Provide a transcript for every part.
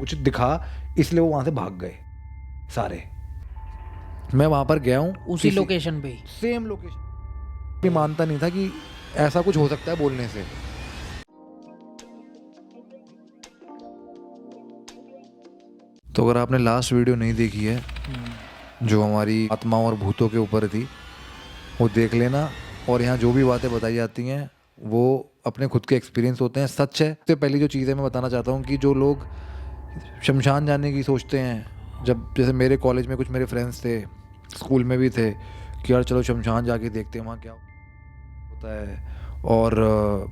कुछ दिखा, इसलिए वो वहाँ से भाग गए सारे। मैं वहाँ पर गया हूँ उसी लोकेशन पे ही। Same location. भी मानता नहीं था कि ऐसा कुछ हो सकता है बोलने से। तो अगर आपने लास्ट वीडियो नहीं देखी है जो हमारी आत्माओं और भूतों के ऊपर थी, वो देख लेना। और यहाँ जो भी बातें बताई जाती हैं वो अपने खुद के एक्सपीरियंस होते हैं, सच है। सबसे पहली जो चीज़ है मैं बताना चाहता हूँ कि जो लोग शमशान जाने की सोचते हैं, जब जैसे मेरे कॉलेज में कुछ मेरे फ्रेंड्स थे, स्कूल में भी थे कि यार चलो शमशान जाके देखते हैं वहाँ क्या होता है और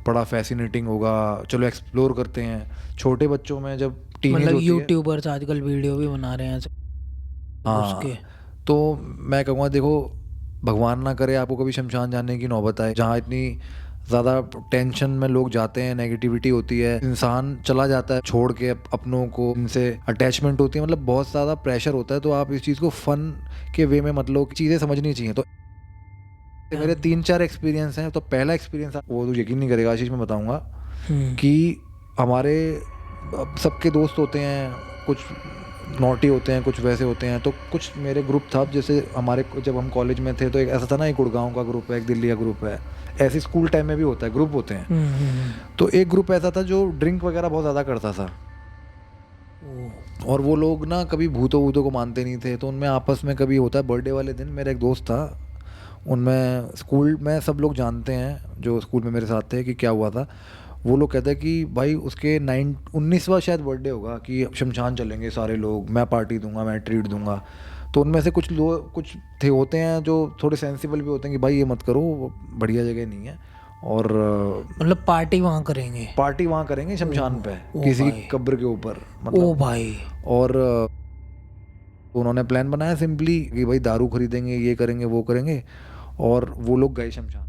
बड़ा फैसिनेटिंग होगा, चलो एक्सप्लोर करते हैं। छोटे बच्चों में जब टीनेज मतलब होती है, यूट्यूबर्स आजकल वीडियो भी बना रहे हैं उसके। हाँ, तो मैं कहूँगा देखो, भगवान ना करे आपको कभी शमशान जाने की नौबत आए जहाँ इतनी ज़्यादा टेंशन में लोग जाते हैं, नेगेटिविटी होती है, इंसान चला जाता है छोड़ के अपनों को, इनसे अटैचमेंट होती है, मतलब बहुत ज़्यादा प्रेशर होता है। तो आप इस चीज़ को फन के वे में मत लो, चीज़ें समझनी चाहिए। तो मेरे 3-4 एक्सपीरियंस हैं। तो पहला एक्सपीरियंस वो तो यकीन नहीं करेगा आशीष, मैं बताऊँगा कि हमारे सबके दोस्त होते हैं, कुछ नोटी होते हैं, कुछ वैसे होते हैं। तो कुछ मेरे ग्रुप था, जैसे हमारे जब हम कॉलेज में थे तो एक ऐसा था ना, एक गुड़गांव का ग्रुप है, एक दिल्ली का ग्रुप है, ऐसे स्कूल टाइम में भी होता है, ग्रुप होते हैं। तो एक ग्रुप ऐसा था जो ड्रिंक वगैरह बहुत ज़्यादा करता था, और वो लोग ना कभी भूतों वूतों को मानते नहीं थे। तो उनमें आपस में कभी होता है बर्थडे वाले दिन, मेरा एक दोस्त था, उनमें स्कूल में सब लोग जानते हैं जो स्कूल में मेरे साथ थे कि क्या हुआ था। वो लोग कहते हैं कि भाई उसके 19वां शायद बर्थडे होगा कि शमशान चलेंगे सारे लोग, मैं पार्टी दूंगा, मैं ट्रीट दूंगा। तो उनमें से कुछ लोग कुछ थे होते हैं जो थोड़े सेंसिबल भी होते हैं कि भाई ये मत करो, वो बढ़िया जगह नहीं है। और मतलब पार्टी वहाँ करेंगे शमशान पे, किसी की कब्र के ऊपर, मतलब ओ भाई। और उन्होंने प्लान बनाया सिंपली कि भाई दारू खरीदेंगे, ये करेंगे, वो करेंगे, और वो लोग गए शमशान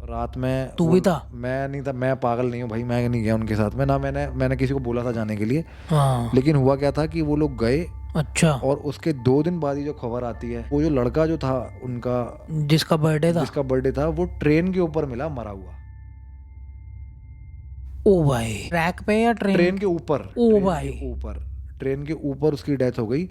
रात में। तू भी था? मैं नहीं था, मैं पागल नहीं हूँ भाई, मैं नहीं गया उनके साथ में ना। मैंने किसी को बोला था जाने के लिए। हाँ। लेकिन हुआ क्या था कि वो लोग गए, अच्छा। और उसके 2 दिन बाद ही जो खबर आती है, वो जो लड़का जो था उनका, जिसका बर्थडे था वो ट्रेन के ऊपर मिला मरा हुआ। ओ भाई, ट्रैक पे या ट्रेन के ऊपर, ओ भाई। ट्रेन के ऊपर उसकी डेथ हो गई।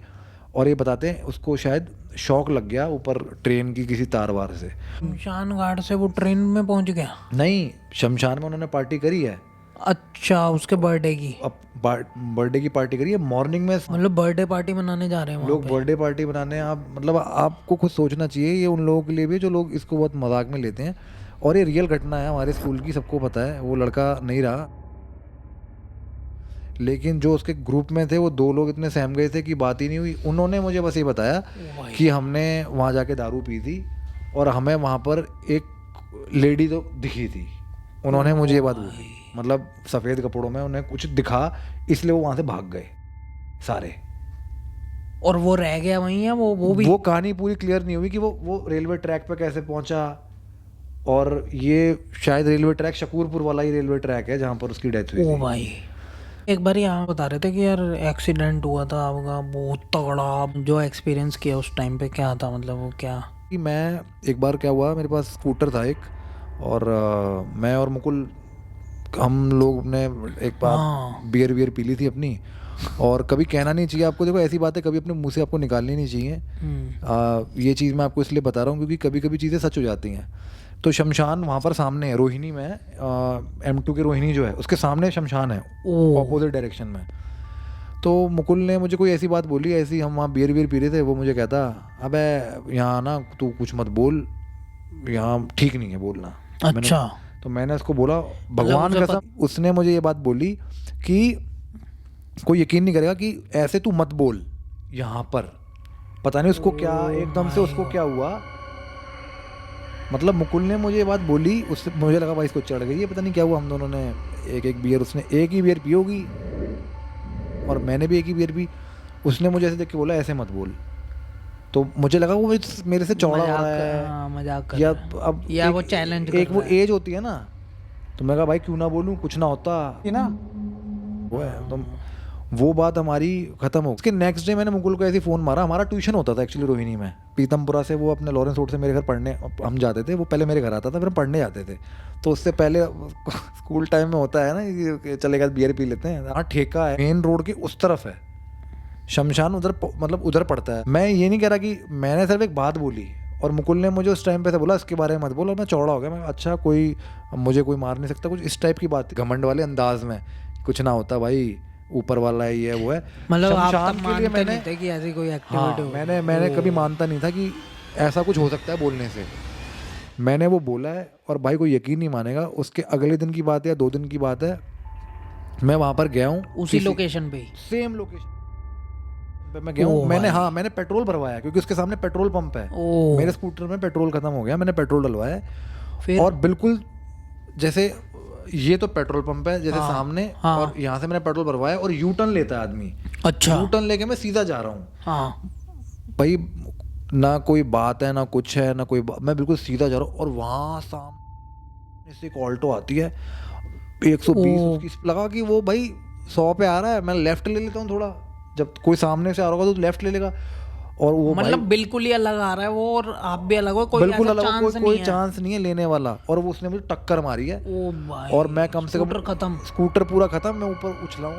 और ये बताते हैं उसको शायद शॉक लग गया ऊपर ट्रेन की किसी तार वार से। शमशान घाट से वो ट्रेन में पहुंच गया? नहीं, शमशान में उन्होंने पार्टी करी है। अच्छा, उसके बर्थडे की? अब बर्थडे की पार्टी करी है मॉर्निंग में। मतलब बर्थडे पार्टी मनाने जा रहे हैं लोग बर्थडे पार्टी बनाने, आप मतलब आपको खुद सोचना चाहिए, ये उन लोगों के लिए भी जो लोग इसको बहुत मजाक में लेते हैं। और ये रियल घटना है हमारे स्कूल की, सबको पता है। वो लड़का नहीं रहा, लेकिन जो उसके ग्रुप में थे वो 2 लोग इतने सहम गए थे कि बात ही नहीं हुई। उन्होंने मुझे बस ये बताया कि हमने वहाँ जाके दारू पी थी और हमें वहाँ पर एक लेडी तो दिखी थी। उन्होंने मुझे ये बात बोली, मतलब सफ़ेद कपड़ों में उन्हें कुछ दिखा, इसलिए वो वहाँ से भाग गए सारे। और वो रह गया वहीं है? वो भी वो कहानी पूरी क्लियर नहीं हुई कि वो रेलवे ट्रैक पे कैसे पहुंचा। और ये शायद रेलवे ट्रैक शकूरपुर वाला ही रेलवे ट्रैक है जहाँ पर उसकी डेथ हुई ओ थी। भाई। एक बार यहाँ बता रहे थे कि यार एक्सीडेंट हुआ था आपका बहुत तगड़ा, जो एक्सपीरियंस किया उस टाइम पे क्या था, मतलब वो क्या? कि मैं एक बार क्या हुआ, मेरे पास स्कूटर था एक, और मैं और मुकुल, हम लोग ने एक बार बियर वियर पी ली थी अपनी। और कभी कहना नहीं चाहिए आपको, देखो ऐसी बातें कभी अपने मुंह से आपको निकालनी नहीं चाहिए। ये चीज़ मैं आपको इसलिए बता रहा हूँ क्योंकि कभी कभी चीज़ें सच हो जाती हैं। तो शमशान वहाँ पर सामने है, रोहिणी में, M2 के रोहिणी जो है उसके सामने शमशान है, ऑपोजिट डायरेक्शन में। तो मुकुल ने मुझे कोई ऐसी बात बोली, ऐसी हम वहाँ बियर वियर पी रहे थे, वो मुझे कहता अबे यहाँ ना तू कुछ मत बोल, यहाँ ठीक नहीं है बोलना। अच्छा। तो मैंने उसको बोला भगवान कसम, उसने मुझे ये बात बोली कि कोई यकीन नहीं करेगा कि ऐसे तू मत बोल यहाँ पर। पता नहीं उसको क्या एकदम से उसको क्या हुआ, मतलब मुकुल ने मुझे ये बात बोली, उससे मुझे लगा भाई इसको चढ़ गई है, पता नहीं क्या हुआ। हम दोनों ने एक बियर, उसने एक ही बियर पी होगी और मैंने भी एक ही बियर पी। उसने मुझे ऐसे देख के बोला ऐसे मत बोल। तो मुझे लगा वो मेरे से चौड़ा हो रहा है, मजाक कर या रहा है। अब या वो चैलेंज कर एक रहा वो है। एज होती है ना। तो मैं कहा भाई क्यों ना बोलूं, कुछ ना होता है ना, वो है। तो वो बात हमारी ख़त्म हो। उसके नेक्स्ट डे मैंने मुकुल को ऐसे फ़ोन मारा, हमारा ट्यूशन होता था एक्चुअली रोहिणी में, पीतमपुरा से वो अपने लॉरेंस रोड से मेरे घर पढ़ने हम जाते थे, वो पहले मेरे घर आता था फिर हम पढ़ने जाते थे। तो उससे पहले स्कूल टाइम में होता है ना कि चलेगा बियर पी लेते हैं। हाँ ठेका है मेन रोड के उस तरफ है, शमशान उधर मतलब उधर पड़ता है। मैं ये नहीं कह रहा कि मैंने सिर्फ एक बात बोली और मुकुल ने मुझे उस टाइम पे से बोला इसके बारे में मत बोलो, मैं चौड़ा हो गया। मैं अच्छा कोई मुझे कोई मार नहीं सकता, कुछ इस टाइप की बात, घमंड वाले अंदाज में, कुछ ना होता भाई ऊपर वाला है ये वो है। मतलब आप शमशान तब के लिए मानते मैंने नहीं थे कि ऐसी कोई हाँ एक्टिविटी हो? मैंने कभी मानता नहीं था कि ऐसा कुछ हो सकता है बोलने से। मैंने वो बोला है और भाई कोई यकीन नहीं मानेगा, उसके अगले दिन की बात है या 2 दिन की बात है, मैं वहाँ पर गया हूँ उसी लोकेशन पे ही? सेम लोकेशन पे मैं गया हूँ। मैंने हाँ मैंने पेट्रोल भरवाया क्योंकि उसके सामने पेट्रोल पंप है। ओ मेरे स्कूटर में पेट्रोल खत्म हो गया, मैंने पेट्रोल डलवाया फिर? और बिल्कुल जैसे ये तो पेट्रोल पंप है जैसे सामने, हाँ। और यहाँ से मैंने पेट्रोल भरवाया और यू टर्न लेता है आदमी। अच्छा। यू टर्न लेके मैं सीधा जा रहा हूँ। हाँ भाई ना कोई बात है ना कुछ है ना कोई मैं बिल्कुल सीधा जा रहा हूँ और वहाँ सामने से एक ऑल्टो आती है 120 उसकी लगा कि वो भाई 100 पे आ रहा है, मैं लेफ्ट ले लेता हूँ थोड़ा, जब कोई सामने से आ रहा होगा तो लेफ्ट ले लेगा। और वो मतलब बिल्कुल ही अलग आ रहा है वो और आप भी अलग हो, कोई बिल्कुल ऐसा अलग, चांस नहीं कोई है? चांस नहीं है लेने वाला। और वो उसने मुझे टक्कर मारी है ओ भाई, और मैं कम से कम स्कूटर खत्म। स्कूटर पूरा खत्म, मैं ऊपर उछला हूँ।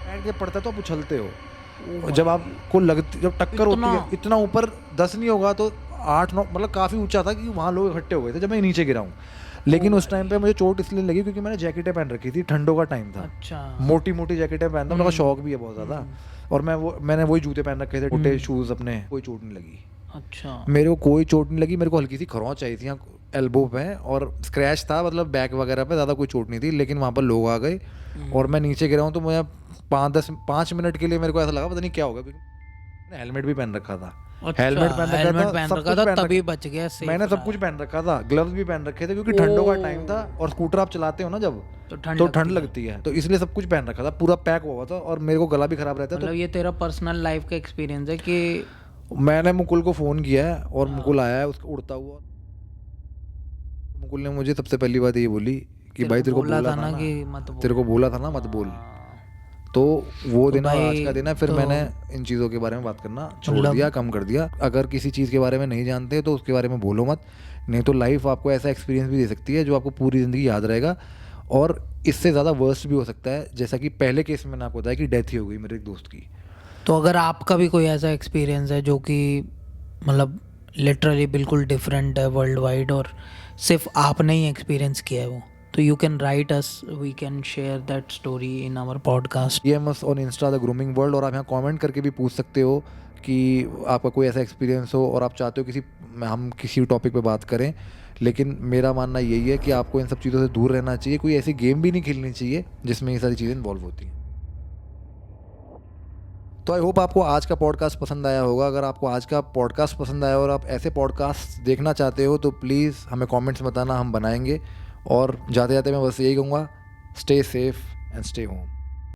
बैठ के पड़ता है तो आप उछलते हो, जब आपको लगती जब टक्कर होती है इतना ऊपर 10 नहीं होगा तो 8-9 मतलब काफ़ी ऊंचा था कि वहाँ लोग इकट्ठे हो गए थे जब मैं नीचे गिरा हूँ। लेकिन उस टाइम पे मुझे चोट इसलिए लगी क्योंकि मैंने जैकेटें पहन रखी थी, ठंडों का टाइम था। अच्छा। मोटी मोटी जैकेटें पहनता हूँ, मेरा शौक भी है बहुत ज़्यादा। और मैंने वही जूते पहन रखे थे, मोटे शूज़ अपने, कोई चोट नहीं लगी। अच्छा। मेरे को कोई चोट नहीं लगी, मेरे को हल्की सी खरोंच आई थी यहाँ एल्बो पे और स्क्रैच था, मतलब बैक वगैरह पे ज़्यादा कोई चोट नहीं थी। लेकिन वहाँ पर लोग आ गए और मैं नीचे गिरा हूँ तो मैं 5 मिनट के लिए मेरे को ऐसा लगा पता नहीं क्या होगा, क्योंकि मैंने हेलमेट भी पहन रखा था। अच्छा, हेलमेट पहन रखा था तभी बच गया, मैंने सब कुछ पहन रखा था, ग्लव्स भी पहन रखे थे क्योंकि ठंडों का टाइम था और स्कूटर आप चलाते हो ना जब तो ठंड लगती है, तो इसलिए सब कुछ पहन रखा था, पूरा पैक हुआ था और मेरे को गला भी खराब रहता है। मतलब ये तेरा पर्सनल लाइफ का एक्सपीरियंस है कि मैंने मुकुल को फ़ोन किया है और मुकुल आया है उसका उड़ता हुआ। मुकुल ने मुझे सबसे पहली बात ये बोली कि भाई तेरे को बोला था ना कि मत बोल, तेरे को बोला था ना मत बोल। तो वो दिन आज का दिन है। फिर मैंने इन चीज़ों के बारे में बात करना छोड़ दिया, कम कर दिया। अगर किसी चीज़ के बारे में नहीं जानते तो उसके बारे में बोलो मत, नहीं तो लाइफ आपको ऐसा एक्सपीरियंस भी दे सकती है जो आपको पूरी ज़िंदगी याद रहेगा और इससे ज़्यादा वर्स्ट भी हो सकता है, जैसा कि पहले केस में मैंने आपको बताया कि डेथ ही हो गई मेरे एक दोस्त की। तो अगर आपका भी कोई ऐसा एक्सपीरियंस है जो कि मतलब लिटरली बिल्कुल डिफरेंट है वर्ल्ड वाइड और सिर्फ आपने ही एक्सपीरियंस किया है वो, तो you can write us, we can share that story in our podcast. DMS on insta the grooming world, और आप यहाँ कमेंट करके भी पूछ सकते हो कि आपका कोई ऐसा एक्सपीरियंस हो और आप चाहते हो हम किसी टॉपिक पे बात करें। लेकिन मेरा मानना यही है कि आपको इन सब चीज़ों से दूर रहना चाहिए, कोई ऐसी गेम भी नहीं खेलनी चाहिए जिसमें ये सारी चीज़ें इन्वॉल्व होती हैं। तो आई होप आपको आज का पॉडकास्ट पसंद आया होगा। अगर आपको आज का पॉडकास्ट पसंद आया और आप ऐसे पॉडकास्ट देखना चाहते हो तो प्लीज़ हमें कमेंट्स बताना, हम बनाएंगे। और जाते जाते मैं बस यही कहूँगा, stay safe and stay home.